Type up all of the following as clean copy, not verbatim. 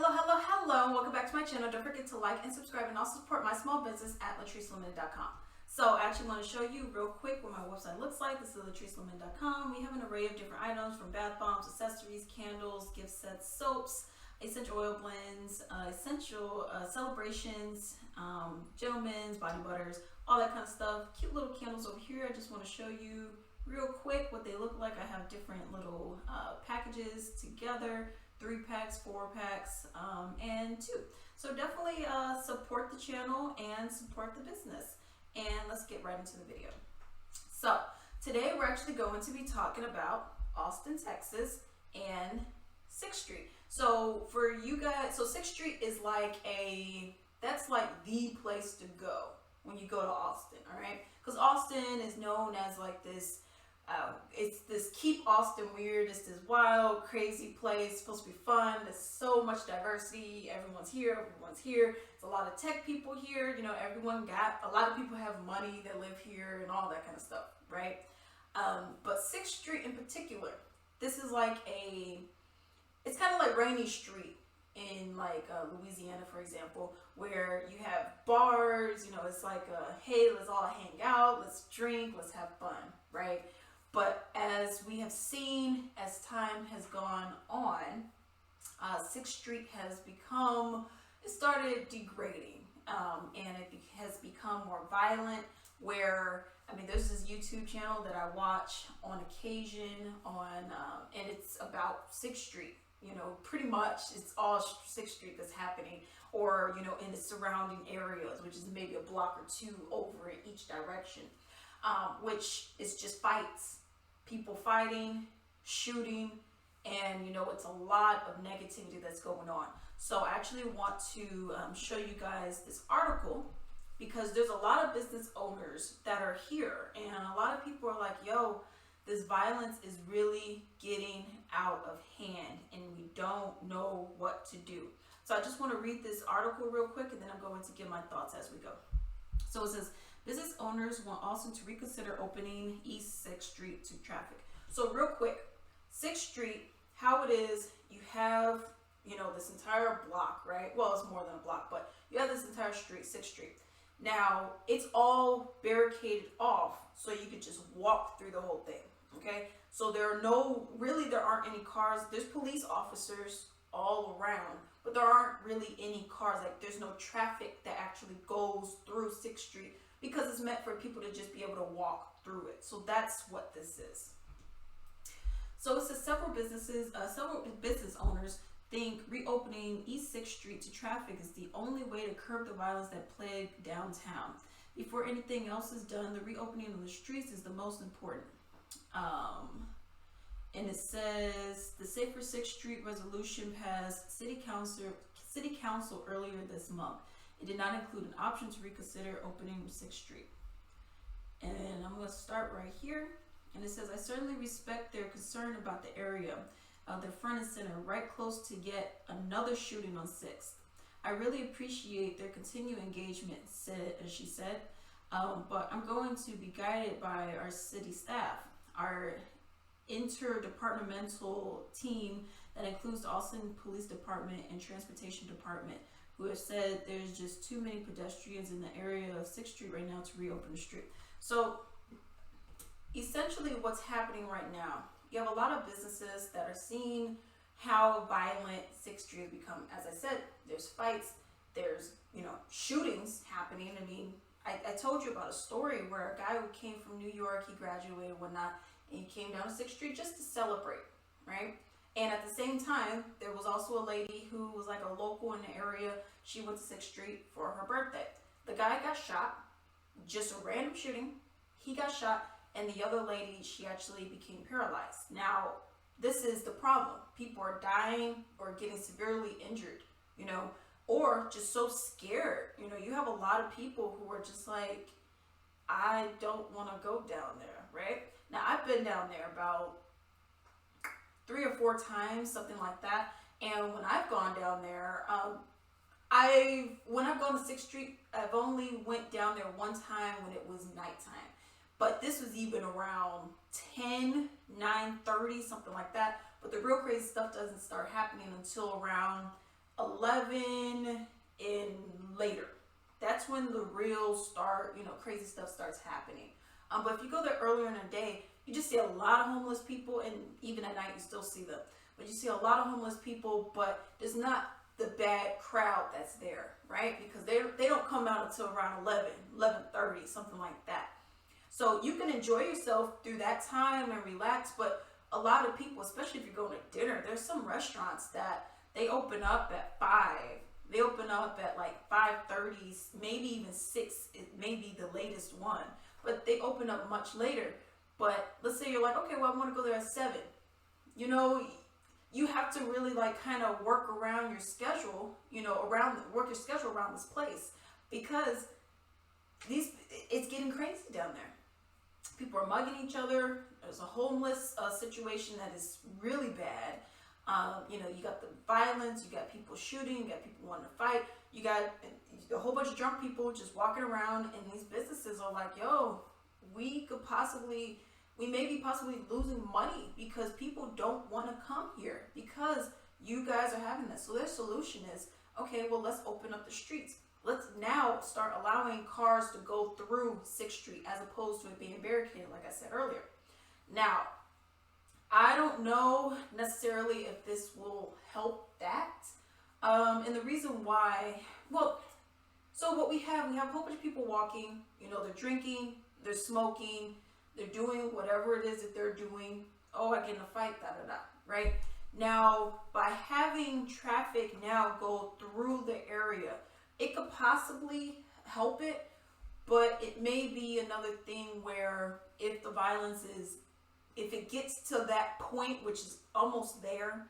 Hello, welcome back to my channel. Don't forget to like and subscribe and also support my small business at latricelimited.com. So I actually want to show you real quick what my website looks like. This is latricelimited.com. We have an array of different items from bath bombs, accessories, candles, gift sets, soaps, essential oil blends, essential celebrations, gentlemen's body butters, all that kind of stuff. Cute little candles over here. I just want to show you real quick what they look like. I have different little packages together. 3 packs, 4 packs, and 2. So definitely support the channel and support the business. And let's get right into the video. So today we're actually going to be talking about Austin, Texas and 6th Street. So for you guys, so 6th Street is like that's like the place to go when you go to Austin, all right? Because Austin is known as like this, it's this keep Austin weird. It's this wild, crazy place. It's supposed to be fun. There's so much diversity. Everyone's here. It's a lot of tech people here. You know, a lot of people have money that live here and all that kind of stuff, right? But 6th Street in particular, this is like it's kind of like Rainy Street in like Louisiana, for example, where you have bars. You know, it's like hey, let's all hang out, let's drink, let's have fun, right? But as we have seen, as time has gone on, 6th Street has started degrading, and it has become more violent, where, I mean, there's this YouTube channel that I watch on occasion and it's about 6th Street. You know, pretty much it's all 6th Street that's happening, or, you know, in the surrounding areas, which is maybe a block or 2 over in each direction, which is just fights. People fighting, shooting, and you know, it's a lot of negativity that's going on. So I actually want to show you guys this article, because there's a lot of business owners that are here, and a lot of people are like, yo, this violence is really getting out of hand and we don't know what to do. So I just want to read this article real quick, and then I'm going to give my thoughts as we go. So it says, business owners want Austin to reconsider opening East 6th Street to traffic. So real quick, 6th Street, how it is, you have, you know, this entire block, right? Well, it's more than a block, but you have this entire street, 6th Street. Now, it's all barricaded off, so you could just walk through the whole thing, okay? So there aren't any cars. There's police officers all around, but there aren't really any cars. Like, there's no traffic that actually goes through 6th Street, because it's meant for people to just be able to walk through it. So that's what this is. So it says several business owners think reopening East 6th Street to traffic is the only way to curb the violence that plagued downtown. Before anything else is done, the reopening of the streets is the most important. And it says the Safer 6th Street resolution passed City Council earlier this month. It did not include an option to reconsider opening 6th Street. And I'm going to start right here. And it says, I certainly respect their concern about the area. They're front and center, right close to yet another shooting on 6th. I really appreciate their continued engagement, she said. But I'm going to be guided by our city staff, our interdepartmental team that includes the Austin Police Department and Transportation Department, who have said there's just too many pedestrians in the area of 6th Street right now to reopen the street. So essentially what's happening right now, you have a lot of businesses that are seeing how violent 6th Street has become. As I said, there's fights, there's, you know, shootings happening. I mean, I told you about a story where a guy who came from New York, he graduated and whatnot, and he came down to 6th Street just to celebrate, right? And at the same time, there was also a lady who was like a local in the area. She went to 6th Street for her birthday. The guy got shot, just a random shooting. He got shot, and the other lady, she actually became paralyzed. Now, this is the problem. People are dying or getting severely injured, you know, or just so scared. You know, you have a lot of people who are just like, I don't want to go down there, right? Now, I've been down there about 3 or 4 times, something like that. And when I've gone down there, when I've gone to 6th Street, I've only went down there one time when it was nighttime. But this was even around 9:30, something like that. But the real crazy stuff doesn't start happening until around 11 11 and later. That's when the real crazy stuff starts happening. But if you go there earlier in the day, you just see a lot of homeless people, and even at night you still see them. But you see a lot of homeless people, but there's not the bad crowd that's there, right? Because they don't come out until around 11:30, something like that. So you can enjoy yourself through that time and relax, but a lot of people, especially if you're going to dinner, there's some restaurants that they open up at 5. They open up at like 5:30, maybe even 6, it may be the latest one. But they open up much later. But let's say you're like, okay, well, I want to go there at 7. You have to really like kind of work around your schedule, work your schedule around this place, because it's getting crazy down there. People are mugging each other. There's a homeless situation that is really bad. You got the violence, you got people shooting, you got people wanting to fight, you got a whole bunch of drunk people just walking around, and these businesses are like, yo, we may be possibly losing money because people don't want to come here because you guys are having this. So their solution is, okay, well, let's open up the streets. Let's now start allowing cars to go through 6th Street as opposed to it being barricaded, like I said earlier. Now, I don't know necessarily if this will help that. And the reason why, so what we have a whole bunch of people walking, they're drinking, they're smoking, they're doing whatever it is that they're doing. Oh, I get in a fight, right? Now, by having traffic now go through the area, it could possibly help it, but it may be another thing where if the violence if it gets to that point, which is almost there,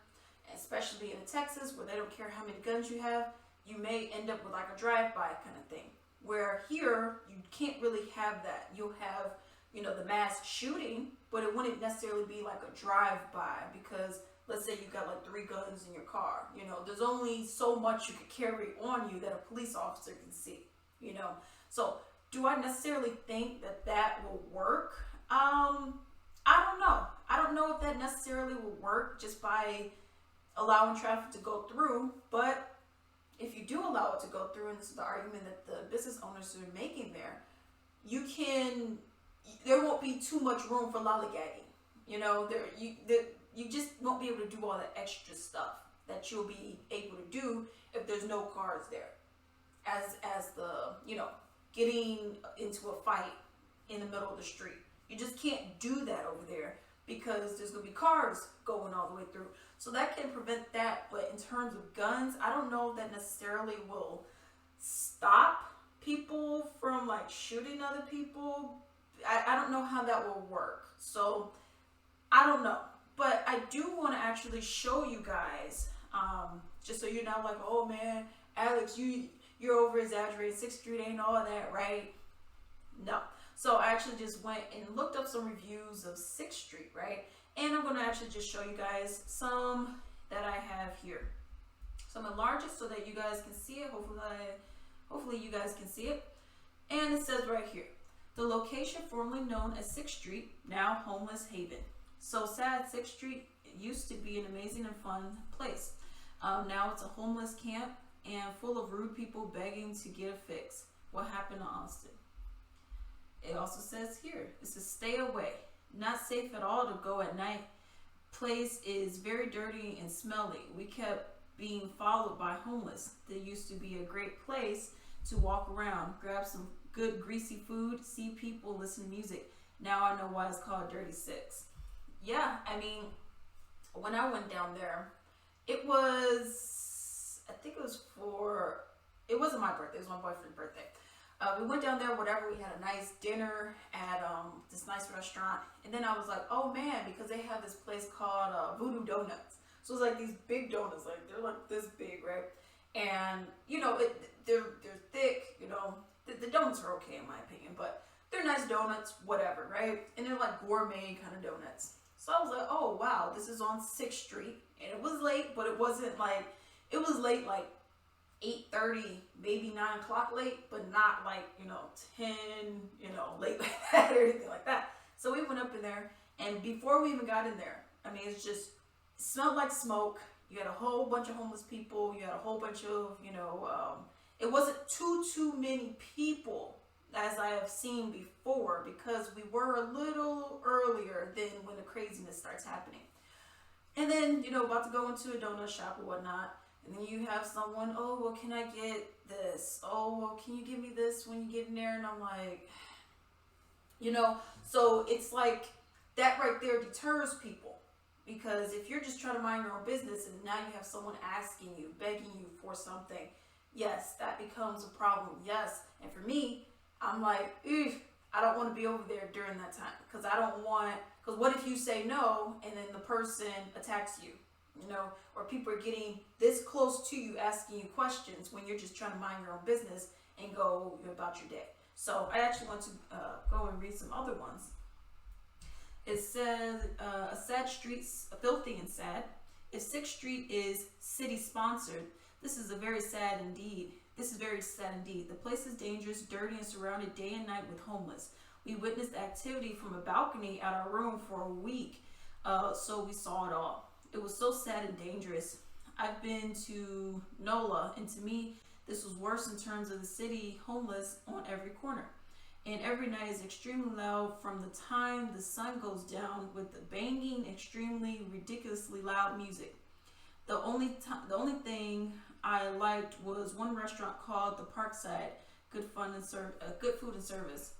especially in Texas where they don't care how many guns you have, you may end up with like a drive-by kind of thing. Where here, you can't really have that. You'll have, the mass shooting, but it wouldn't necessarily be like a drive-by because let's say you got like 3 guns in your car. There's only so much you could carry on you that a police officer can see, So do I necessarily think that will work? I don't know. I don't know if that necessarily will work just by allowing traffic to go through, but if you do allow it to go through, and this is the argument that the business owners are making there, there won't be too much room for lollygagging. You just won't be able to do all that extra stuff that you'll be able to do if there's no cars there. As the, getting into a fight in the middle of the street. You just can't do that over there because there's going to be cars going all the way through. So that can prevent that. But in terms of guns, I don't know if that necessarily will stop people from like shooting other people. I don't know how that will work. So I don't know. But I do want to actually show you guys, just so you're not like, oh man, Alex, you're over exaggerating. 6th Street ain't all that, right? No. So I actually just went and looked up some reviews of 6th Street, right? And I'm going to actually just show you guys some that I have here. So I'm going to enlarge it so that you guys can see it. Hopefully you guys can see it. And it says right here, the location formerly known as 6th Street, now homeless haven. So sad, 6th Street used to be an amazing and fun place. Now it's a homeless camp and full of rude people begging to get a fix. What happened to Austin? It also says here, it says stay away. Not safe at all to go at night. Place is very dirty and smelly. We kept being followed by homeless. There used to be a great place to walk around, grab some good greasy food, see people, listen to music. Now I know why it's called Dirty 6. Yeah, I mean, when I went down there, it wasn't my birthday, it was my boyfriend's birthday. We went down there, whatever, we had a nice dinner at this nice restaurant, and then I was like, oh man, because they have this place called Voodoo Donuts. So it's like these big donuts, like they're like this big, right? And they're thick, the donuts are okay in my opinion, but they're nice donuts, whatever, right? And they're like gourmet kind of donuts. So I was like, oh wow, this is on 6th Street, and it was late, but it wasn't like, it was late like 8:30, maybe 9 o'clock late, but not like, 10, late like that or anything like that. So we went up in there, and before we even got in there, I mean, it smelled like smoke. You had a whole bunch of homeless people. You had a whole bunch of, it wasn't too many people as I have seen before, because we were a little earlier than when the craziness starts happening. And then, about to go into a donut shop or whatnot. And then you have someone, oh, well, can I get this? Oh, well, can you give me this when you get in there? And I'm like, so it's like that right there deters people. Because if you're just trying to mind your own business and now you have someone asking you, begging you for something, yes, that becomes a problem. Yes. And for me, I'm like, I don't want to be over there during that time, because because what if you say no and then the person attacks you, or people are getting this close to you asking you questions when you're just trying to mind your own business and go about your day. So I actually want to go and read some other ones. It says, a sad street's filthy and sad. If 6th Street is city sponsored, this is very sad indeed. The place is dangerous, dirty, and surrounded day and night with homeless. We witnessed activity from a balcony at our room for a week, so we saw it all. It was so sad and dangerous. I've been to NOLA, and to me, this was worse in terms of the city homeless on every corner. And every night is extremely loud from the time the sun goes down, with the banging, extremely ridiculously loud music. The only thing I liked was one restaurant called the Parkside. Good food and service.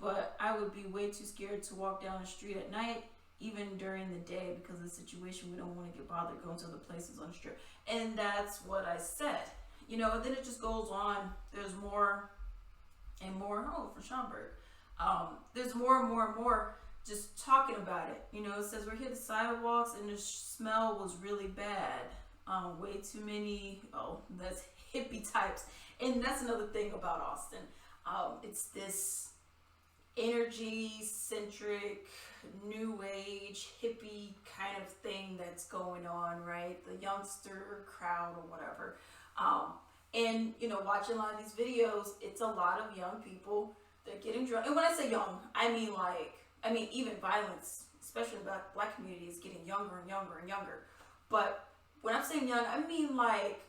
But I would be way too scared to walk down the street at night, even during the day, because of the situation. We don't want to get bothered going to other places on the strip. And that's what I said. And then it just goes on. There's more and more. Oh, for Schomburg. There's more and more and more just talking about it. It says we're here the sidewalks and the smell was really bad. Way too many, that's hippie types. And that's another thing about Austin. It's this energy-centric, new age, hippie kind of thing that's going on, right? The youngster crowd or whatever. And, watching a lot of these videos, it's a lot of young people. They're getting drunk. And when I say young, I mean even violence, especially in the Black community, is getting younger and younger and younger. But when I'm saying young, I mean like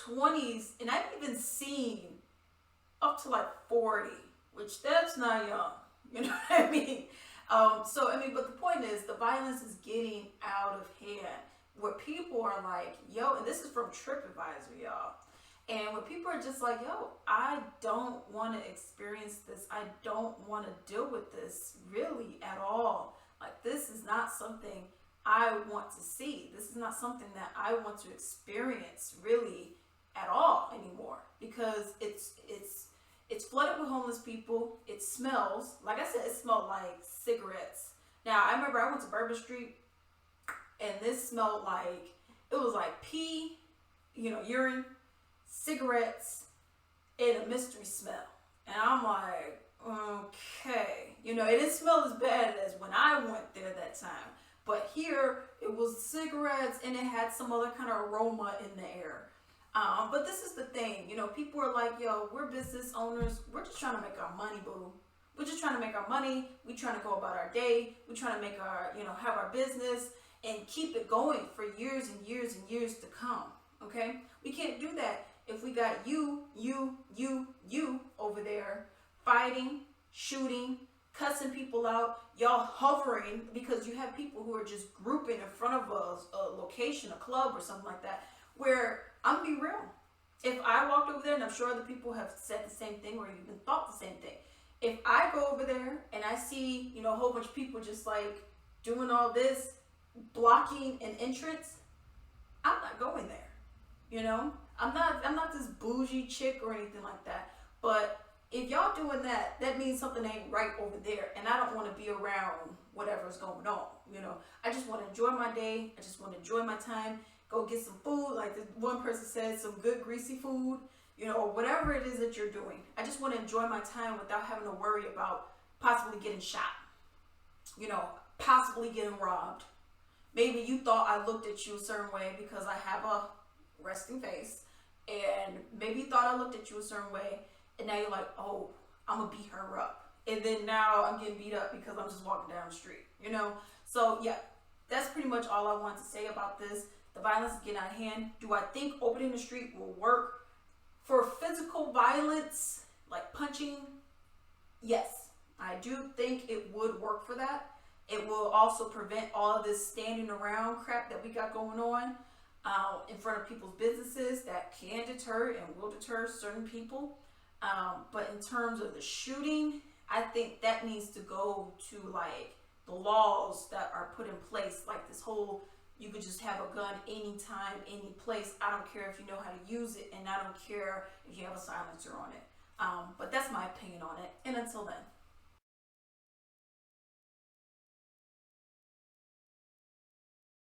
20s, and I've even seen up to like 40, which that's not young. You know what I mean? But the point is, the violence is getting out of hand. Where people are like, yo, and this is from TripAdvisor, y'all. And when people are just like, yo, I don't want to experience this. I don't want to deal with this really at all. Like, this is not something I want to see. This is not something that I want to experience really at all anymore, because it's flooded with homeless people. It smells, like I said, it smelled like cigarettes. Now, I remember I went to Bourbon Street, and this smelled like, it was like pee, urine, cigarettes, and a mystery smell. And I'm like, okay. It didn't smell as bad as when I went there that time. But here, it was cigarettes, and it had some other kind of aroma in the air. But this is the thing, people are like, yo, we're business owners. We're just trying to make our money, boo. We're just trying to make our money. We're trying to go about our day. We're trying to make our, have our business and keep it going for years and years and years to come. Okay? We can't do that if we got you over there fighting, shooting, cussing people out, y'all hovering, because you have people who are just grouping in front of a location, a club or something like that, where I'm gonna be real. If I walked over there, and I'm sure other people have said the same thing or even thought the same thing. If I go over there and I see, a whole bunch of people just like doing all this, blocking an entrance, I'm not going there. I'm not this bougie chick or anything like that. But if y'all doing that, that means something ain't right over there, and I don't want to be around whatever's going on. I just want to enjoy my day. I just want to enjoy my time. Go get some food, like this one person said, some good greasy food, or whatever it is that you're doing. I just want to enjoy my time without having to worry about possibly getting shot, possibly getting robbed. Maybe you thought I looked at you a certain way because I have a resting face, and maybe you thought I looked at you a certain way, and now you're like, oh, I'm gonna beat her up, and then now I'm getting beat up because I'm just walking down the street, So yeah, that's pretty much all I want to say about this. The violence is getting out of hand. Do I think opening the street will work for physical violence, like punching? Yes, I do think it would work for that. It will also prevent all of this standing around crap that we got going on in front of people's businesses that can deter and will deter certain people. But in terms of the shooting, I think that needs to go to like the laws that are put in place, like this whole, you could just have a gun anytime, any place. I don't care if you know how to use it, and I don't care if you have a silencer on it. But that's my opinion on it. And until then.